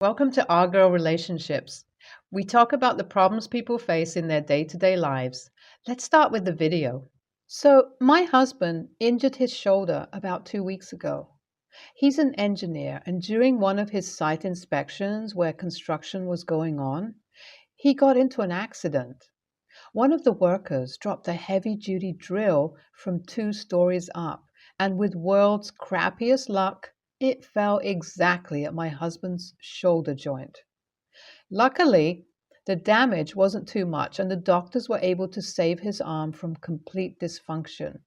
Welcome to Our Girl Relationships. We talk about the problems people face in their day to day lives. Let's start with the video. So, my husband injured his shoulder about 2 weeks ago. He's an engineer, and during one of his site inspections where construction was going on, he got into an accident. One of the workers dropped a heavy duty drill from 2 stories up, and with world's crappiest luck, it fell exactly at my husband's shoulder joint. Luckily, the damage wasn't too much, and the doctors were able to save his arm from complete dysfunction,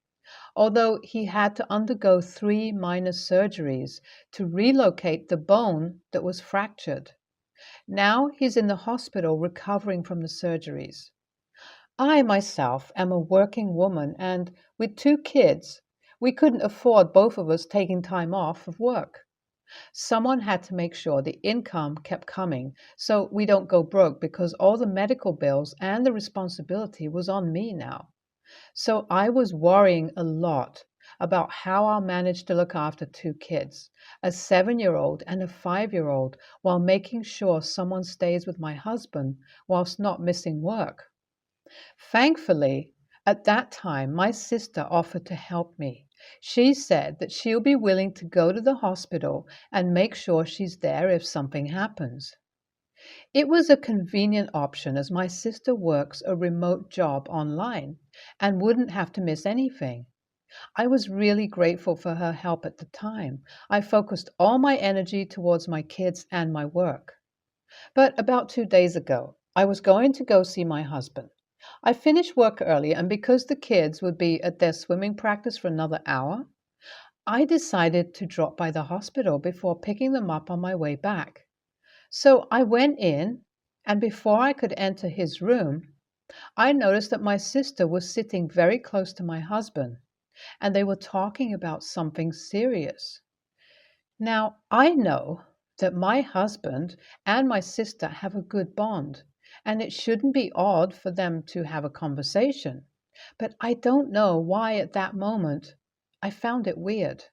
although he had to undergo 3 minor surgeries to relocate the bone that was fractured. Now he's in the hospital recovering from the surgeries. I myself am a working woman, and with 2 kids, we couldn't afford both of us taking time off of work. Someone had to make sure the income kept coming so we don't go broke because all the medical bills and the responsibility was on me now. So I was worrying a lot about how I'll manage to look after 2 kids, a 7-year-old and a 5-year-old, while making sure someone stays with my husband whilst not missing work. Thankfully, at that time, my sister offered to help me. She said that she'll be willing to go to the hospital and make sure she's there if something happens. It was a convenient option as my sister works a remote job online and wouldn't have to miss anything. I was really grateful for her help at the time. I focused all my energy towards my kids and my work. But about 2 days ago, I was going to go see my husband. I finished work early, and because the kids would be at their swimming practice for another hour, I decided to drop by the hospital before picking them up on my way back. So I went in, and before I could enter his room, I noticed that my sister was sitting very close to my husband, and they were talking about something serious. Now, I know that my husband and my sister have a good bond, and it shouldn't be odd for them to have a conversation. But I don't know why at that moment I found it weird.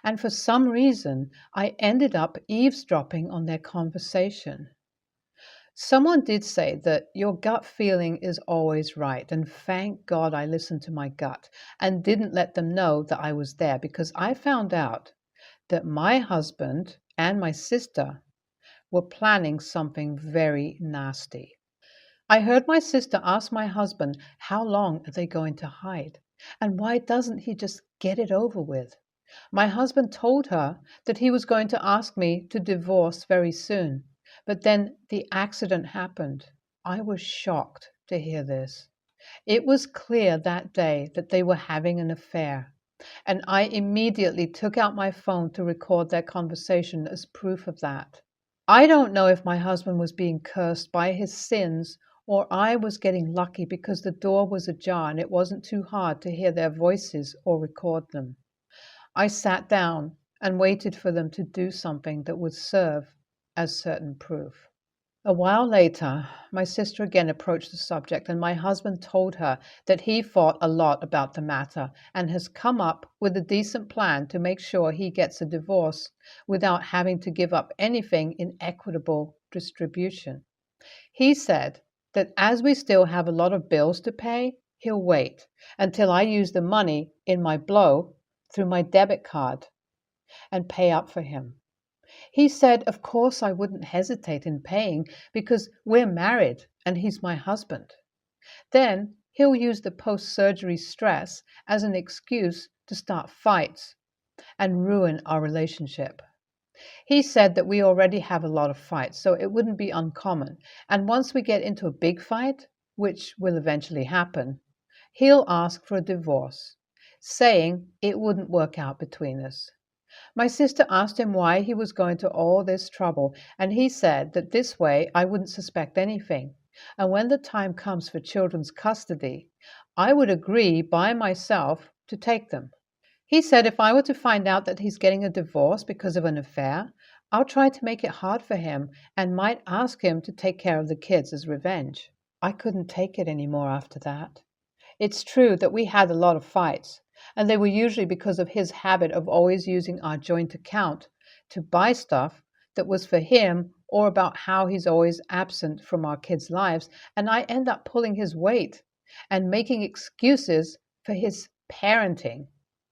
And for some reason, I ended up eavesdropping on their conversation. Someone did say that your gut feeling is always right, and thank God I listened to my gut and didn't let them know that I was there because I found out that my husband and my sister were planning something very nasty. I heard my sister ask my husband how long are they going to hide, and why doesn't he just get it over with? My husband told her that he was going to ask me to divorce very soon, but then the accident happened. I was shocked to hear this. It was clear that day that they were having an affair, and I immediately took out my phone to record their conversation as proof of that. I don't know if my husband was being cursed by his sins or I was getting lucky because the door was ajar and it wasn't too hard to hear their voices or record them. I sat down and waited for them to do something that would serve as certain proof. A while later, my sister again approached the subject, and my husband told her that he thought a lot about the matter and has come up with a decent plan to make sure he gets a divorce without having to give up anything in equitable distribution. He said that as we still have a lot of bills to pay, he'll wait until I use the money in my blow through my debit card and pay up for him. He said, of course, I wouldn't hesitate in paying because we're married and he's my husband. Then he'll use the post surgery stress as an excuse to start fights and ruin our relationship. He said that we already have a lot of fights, so it wouldn't be uncommon. And once we get into a big fight, which will eventually happen, he'll ask for a divorce, saying it wouldn't work out between us. My sister asked him why he was going to all this trouble, and he said that this way I wouldn't suspect anything. And when the time comes for children's custody, I would agree by myself to take them. He said if I were to find out that he's getting a divorce because of an affair, I'll try to make it hard for him and might ask him to take care of the kids as revenge. I couldn't take it anymore after that. It's true that we had a lot of fights, and they were usually because of his habit of always using our joint account to buy stuff that was for him or about how he's always absent from our kids' lives, and I end up pulling his weight and making excuses for his parenting.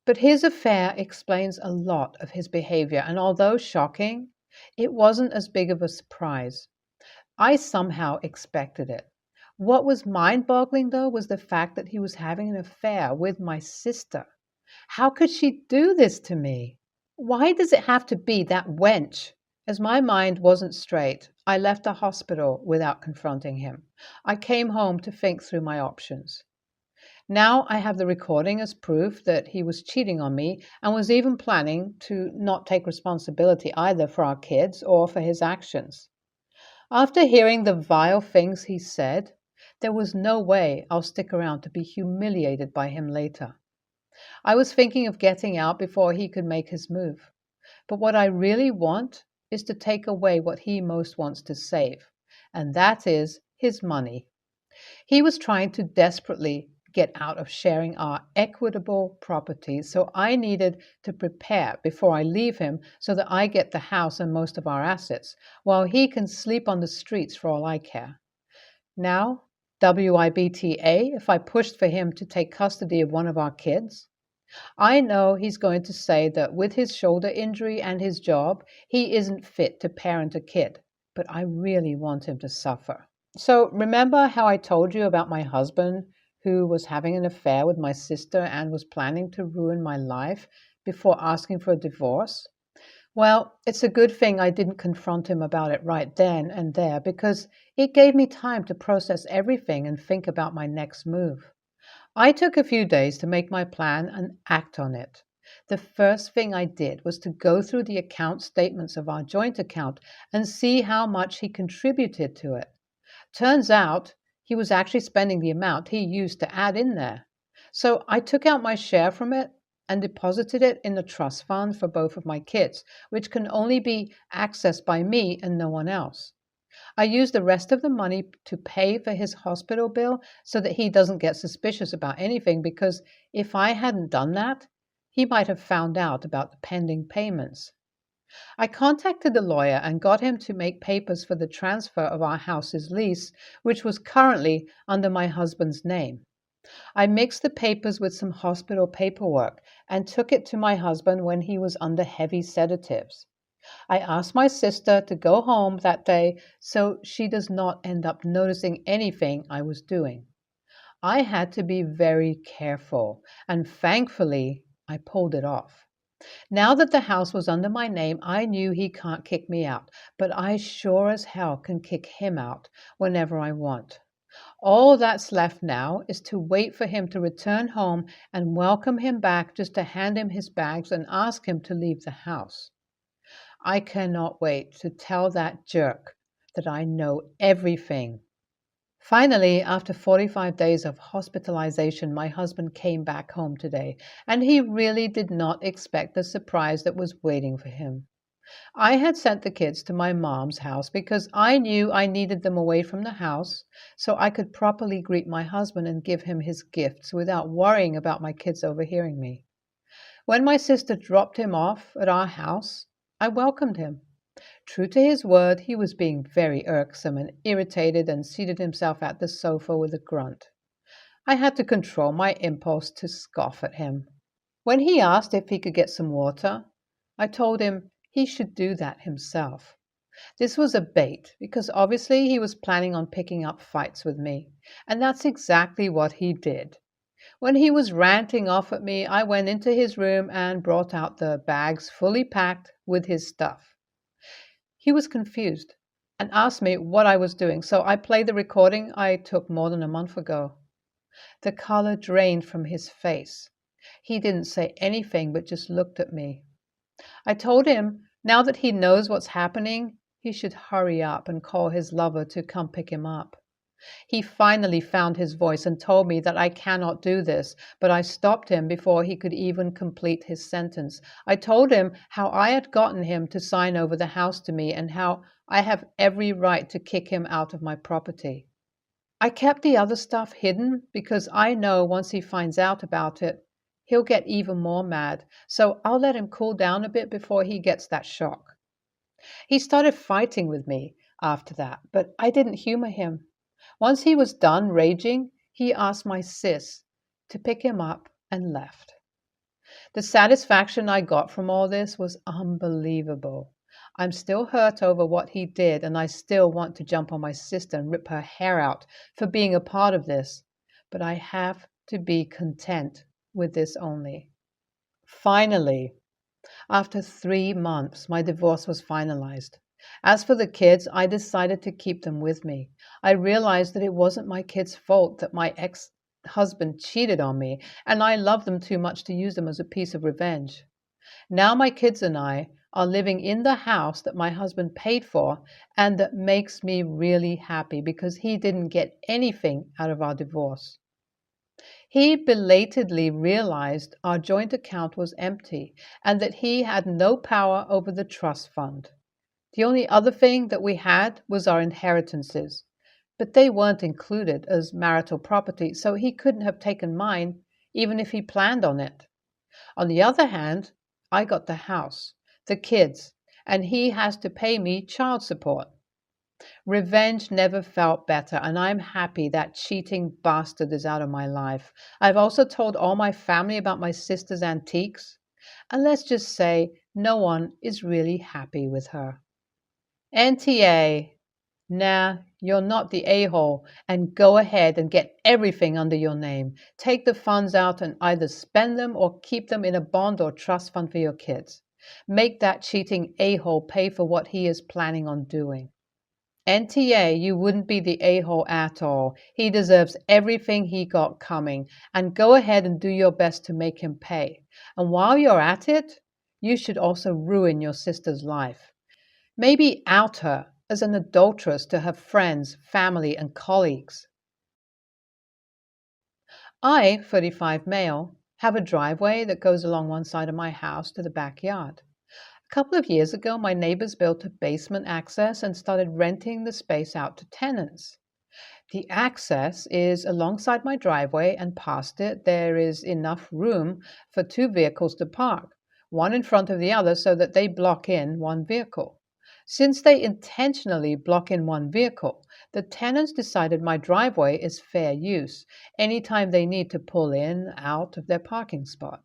But his affair explains a lot of his behavior, and although shocking, it wasn't as big of a surprise. I somehow expected it. What was mind boggling, though, was the fact that he was having an affair with my sister. How could she do this to me? Why does it have to be that wench? As my mind wasn't straight, I left the hospital without confronting him. I came home to think through my options. Now I have the recording as proof that he was cheating on me and was even planning to not take responsibility either for our kids or for his actions. After hearing the vile things he said, there was no way I'll stick around to be humiliated by him later. I was thinking of getting out before he could make his move. But what I really want is to take away what he most wants to save, and that is his money. He was trying to desperately get out of sharing our equitable property, so I needed to prepare before I leave him so that I get the house and most of our assets, while he can sleep on the streets for all I care. Now, WIBTA, if I pushed for him to take custody of one of our kids, I know he's going to say that with his shoulder injury and his job, he isn't fit to parent a kid, but I really want him to suffer. So remember how I told you about my husband who was having an affair with my sister and was planning to ruin my life before asking for a divorce? Well, it's a good thing I didn't confront him about it right then and there because it gave me time to process everything and think about my next move. I took a few days to make my plan and act on it. The first thing I did was to go through the account statements of our joint account and see how much he contributed to it. Turns out he was actually spending the amount he used to add in there. So I took out my share from it and deposited it in a trust fund for both of my kids, which can only be accessed by me and no one else. I used the rest of the money to pay for his hospital bill so that he doesn't get suspicious about anything, because if I hadn't done that, he might have found out about the pending payments. I contacted the lawyer and got him to make papers for the transfer of our house's lease, which was currently under my husband's name. I mixed the papers with some hospital paperwork and took it to my husband when he was under heavy sedatives. I asked my sister to go home that day so she does not end up noticing anything I was doing. I had to be very careful, and thankfully, I pulled it off. Now that the house was under my name, I knew he can't kick me out, but I sure as hell can kick him out whenever I want. All that's left now is to wait for him to return home and welcome him back just to hand him his bags and ask him to leave the house. I cannot wait to tell that jerk that I know everything. Finally, after 45 days of hospitalization, my husband came back home today, and he really did not expect the surprise that was waiting for him. I had sent the kids to my mom's house because I knew I needed them away from the house so I could properly greet my husband and give him his gifts without worrying about my kids overhearing me. When my sister dropped him off at our house, I welcomed him. True to his word, he was being very irksome and irritated and seated himself at the sofa with a grunt. I had to control my impulse to scoff at him. When he asked if he could get some water, I told him he should do that himself. This was a bait because obviously he was planning on picking up fights with me, and that's exactly what he did. When he was ranting off at me, I went into his room and brought out the bags fully packed with his stuff. He was confused and asked me what I was doing, so I played the recording I took more than a month ago. The color drained from his face. He didn't say anything but just looked at me. I told him now that he knows what's happening, he should hurry up and call his lover to come pick him up. He finally found his voice and told me that I cannot do this, but I stopped him before he could even complete his sentence. I told him how I had gotten him to sign over the house to me and how I have every right to kick him out of my property. I kept the other stuff hidden because I know once he finds out about it, he'll get even more mad, so I'll let him cool down a bit before he gets that shock. He started fighting with me after that, but I didn't humor him. Once he was done raging, he asked my sis to pick him up and left. The satisfaction I got from all this was unbelievable. I'm still hurt over what he did, and I still want to jump on my sister and rip her hair out for being a part of this. But I have to be content with this only. Finally, after 3 months, my divorce was finalized. As for the kids, I decided to keep them with me. I realized that it wasn't my kids' fault that my ex husband cheated on me, and I love them too much to use them as a piece of revenge. Now my kids and I are living in the house that my husband paid for and that makes me really happy because he didn't get anything out of our divorce. He belatedly realized our joint account was empty and that he had no power over the trust fund. The only other thing that we had was our inheritances, but they weren't included as marital property, so he couldn't have taken mine even if he planned on it. On the other hand, I got the house, the kids, and he has to pay me child support. Revenge never felt better, and I'm happy that cheating bastard is out of my life. I've also told all my family about my sister's antiques, and let's just say no one is really happy with her. NTA, nah, you're not the a-hole, and go ahead and get everything under your name. Take the funds out and either spend them or keep them in a bond or trust fund for your kids. Make that cheating a-hole pay for what he is planning on doing. NTA, you wouldn't be the a-hole at all. He deserves everything he got coming, and go ahead and do your best to make him pay. And while you're at it, you should also ruin your sister's life. Maybe out her as an adulteress to her friends, family, and colleagues. I, 35 male, have a driveway that goes along one side of my house to the backyard. A couple of years ago, my neighbors built a basement access and started renting the space out to tenants. The access is alongside my driveway, and past it, there is enough room for two vehicles to park, one in front of the other so that they block in one vehicle. Since they intentionally block in one vehicle, the tenants decided my driveway is fair use anytime they need to pull in, out of their parking spot.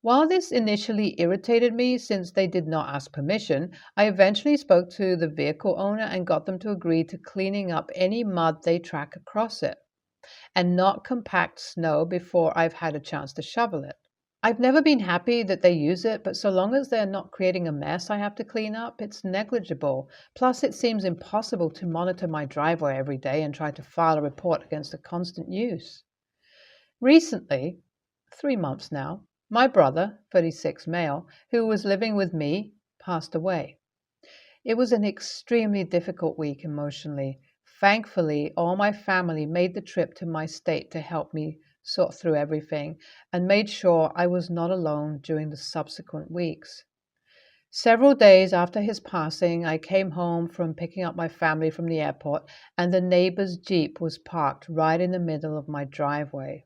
While this initially irritated me since they did not ask permission, I eventually spoke to the vehicle owner and got them to agree to cleaning up any mud they track across it and not compact snow before I've had a chance to shovel it. I've never been happy that they use it, but so long as they're not creating a mess I have to clean up, it's negligible. Plus, it seems impossible to monitor my driveway every day and try to file a report against the constant use. Recently, 3 months now, my brother, 36 male, who was living with me, passed away. It was an extremely difficult week emotionally. Thankfully, all my family made the trip to my state to help me sort through everything and made sure I was not alone during the subsequent weeks. Several days after his passing, I came home from picking up my family from the airport, and the neighbor's Jeep was parked right in the middle of my driveway.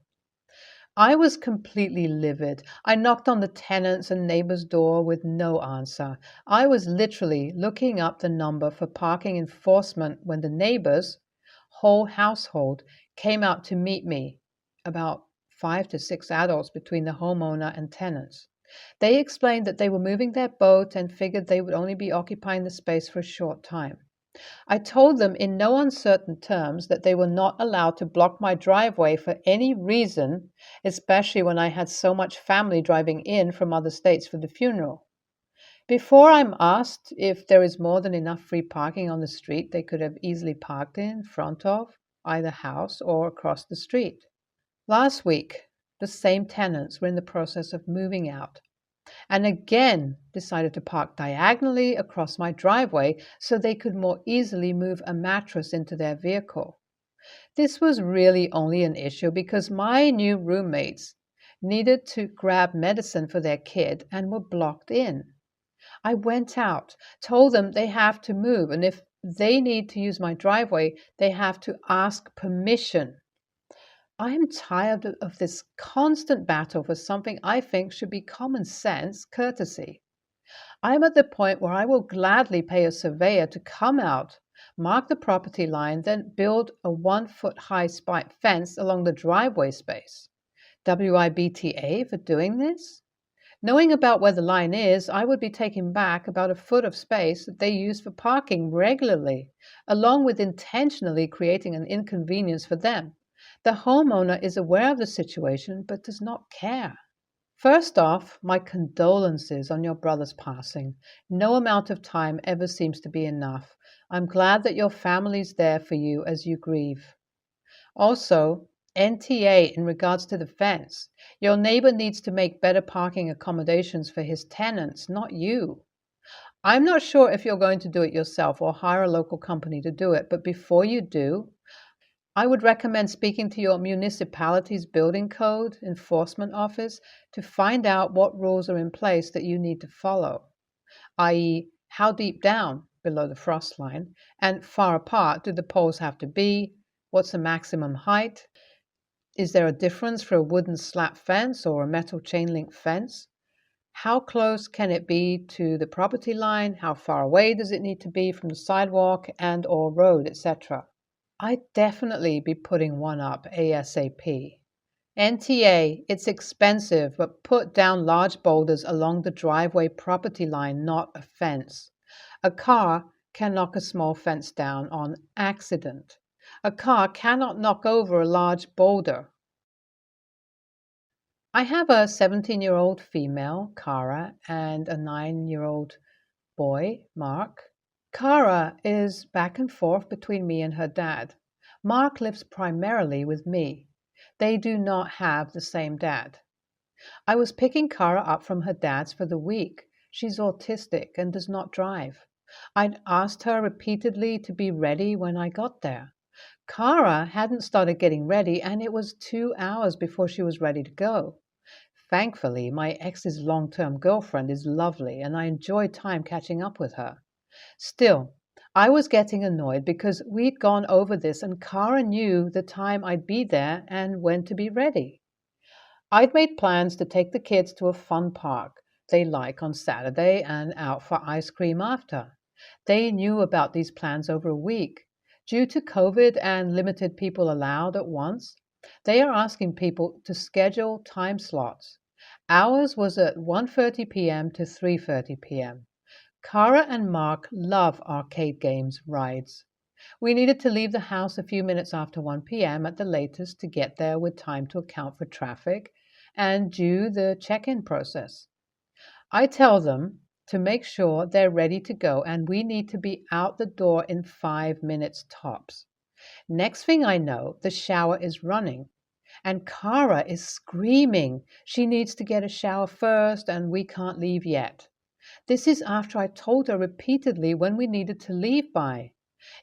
I was completely livid. I knocked on the tenants and neighbor's door with no answer. I was literally looking up the number for parking enforcement when the neighbors' whole household came out to meet me, about 5 to 6 adults between the homeowner and tenants. They explained that they were moving their boat and figured they would only be occupying the space for a short time. I told them in no uncertain terms that they were not allowed to block my driveway for any reason, especially when I had so much family driving in from other states for the funeral. Before I'm asked if there is more than enough free parking on the street they could have easily parked in front of either house or across the street. Last week, the same tenants were in the process of moving out and again decided to park diagonally across my driveway so they could more easily move a mattress into their vehicle. This was really only an issue because my new roommates needed to grab medicine for their kid and were blocked in. I went out, told them they have to move, and if they need to use my driveway, they have to ask permission. I'm tired of this constant battle for something I think should be common sense courtesy. I'm at the point where I will gladly pay a surveyor to come out, mark the property line, then build a 1 foot high spike fence along the driveway space. WIBTA for doing this? Knowing about where the line is, I would be taking back about a foot of space that they use for parking regularly, along with intentionally creating an inconvenience for them. The homeowner is aware of the situation but does not care. First off, my condolences on your brother's passing. No amount of time ever seems to be enough. I'm glad that your family's there for you as you grieve. Also, NTA in regards to the fence. Your neighbor needs to make better parking accommodations for his tenants, not you. I'm not sure if you're going to do it yourself or hire a local company to do it, but before you do, I would recommend speaking to your municipality's building code enforcement office to find out what rules are in place that you need to follow, i.e., how deep down below the frost line and far apart do the poles have to be? What's the maximum height? Is there a difference for a wooden slat fence or a metal chain link fence? How close can it be to the property line? How far away does it need to be from the sidewalk and or road, etc.? I'd definitely be putting one up ASAP. NTA, it's expensive, but put down large boulders along the driveway property line, not a fence. A car can knock a small fence down on accident. A car cannot knock over a large boulder. I have a 17-year-old female, Cara, and a 9-year-old boy, Mark. Cara is back and forth between me and her dad. Mark lives primarily with me. They do not have the same dad. I was picking Cara up from her dad's for the week. She's autistic and does not drive. I'd asked her repeatedly to be ready when I got there. Cara hadn't started getting ready, and it was 2 hours before she was ready to go. Thankfully, my ex's long-term girlfriend is lovely, and I enjoyed time catching up with her. Still, I was getting annoyed because we'd gone over this and Cara knew the time I'd be there and when to be ready. I'd made plans to take the kids to a fun park they like on Saturday and out for ice cream after. They knew about these plans over a week. Due to COVID and limited people allowed at once, they are asking people to schedule time slots. Ours was at 1:30 p.m. to 3:30 p.m. Cara and Mark love arcade games rides. We needed to leave the house a few minutes after 1 p.m. at the latest to get there with time to account for traffic and do the check-in process. I tell them to make sure they're ready to go and we need to be out the door in 5 minutes tops. Next thing I know, the shower is running and Cara is screaming. She needs to get a shower first and we can't leave yet. This is after I told her repeatedly when we needed to leave by.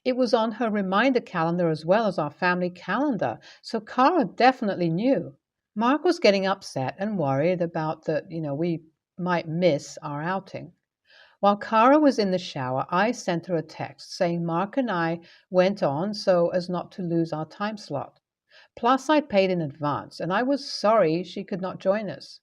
It was on her reminder calendar as well as our family calendar, so Cara definitely knew. Mark was getting upset and worried about that, we might miss our outing. While Cara was in the shower, I sent her a text saying Mark and I went on so as not to lose our time slot. Plus, I'd paid in advance, and I was sorry she could not join us.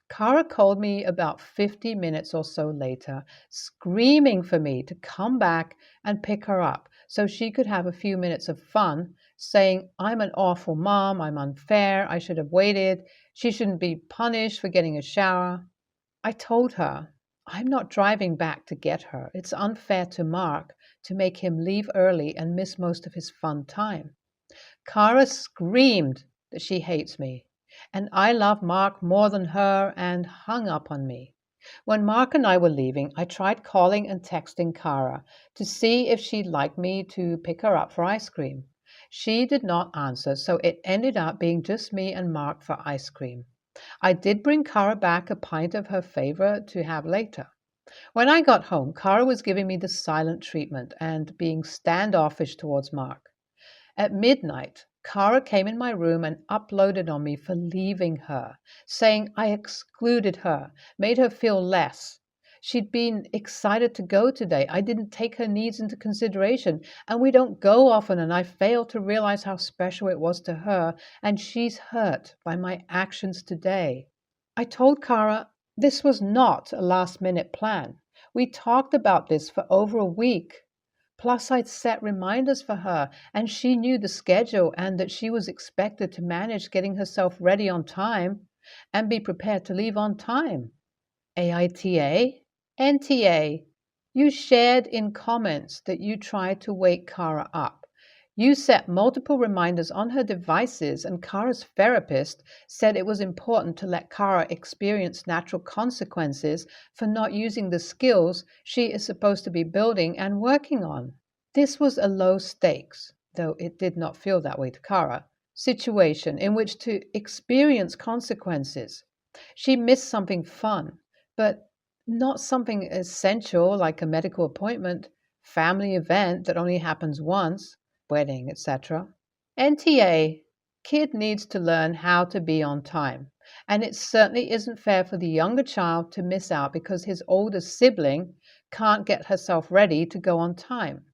Cara called me about 50 minutes or so later, screaming for me to come back and pick her up so she could have a few minutes of fun, saying, I'm an awful mom, I'm unfair, I should have waited, she shouldn't be punished for getting a shower. I told her, I'm not driving back to get her. It's unfair to Mark to make him leave early and miss most of his fun time. Cara screamed that she hates me. And I love Mark more than her and hung up on me. When Mark and I were leaving, I tried calling and texting Cara to see if she'd like me to pick her up for ice cream. She did not answer, so it ended up being just me and Mark for ice cream. I did bring Cara back a pint of her favorite to have later. When I got home, Cara was giving me the silent treatment and being standoffish towards Mark. At midnight, Cara came in my room and uploaded on me for leaving her, saying I excluded her, made her feel less. She'd been excited to go today. I didn't take her needs into consideration, and we don't go often, and I failed to realize how special it was to her, and she's hurt by my actions today. I told Cara this was not a last-minute plan. We talked about this for over a week. Plus, I'd set reminders for her, and she knew the schedule and that she was expected to manage getting herself ready on time and be prepared to leave on time. AITA, NTA, you shared in comments that you tried to wake Kara up. You set multiple reminders on her devices, and Kara's therapist said it was important to let Kara experience natural consequences for not using the skills she is supposed to be building and working on. This was a low stakes, though it did not feel that way to Kara, situation in which to experience consequences. She missed something fun, but not something essential like a medical appointment, family event that only happens once, wedding, etc. NTA, kid needs to learn how to be on time. And it certainly isn't fair for the younger child to miss out because his older sibling can't get herself ready to go on time.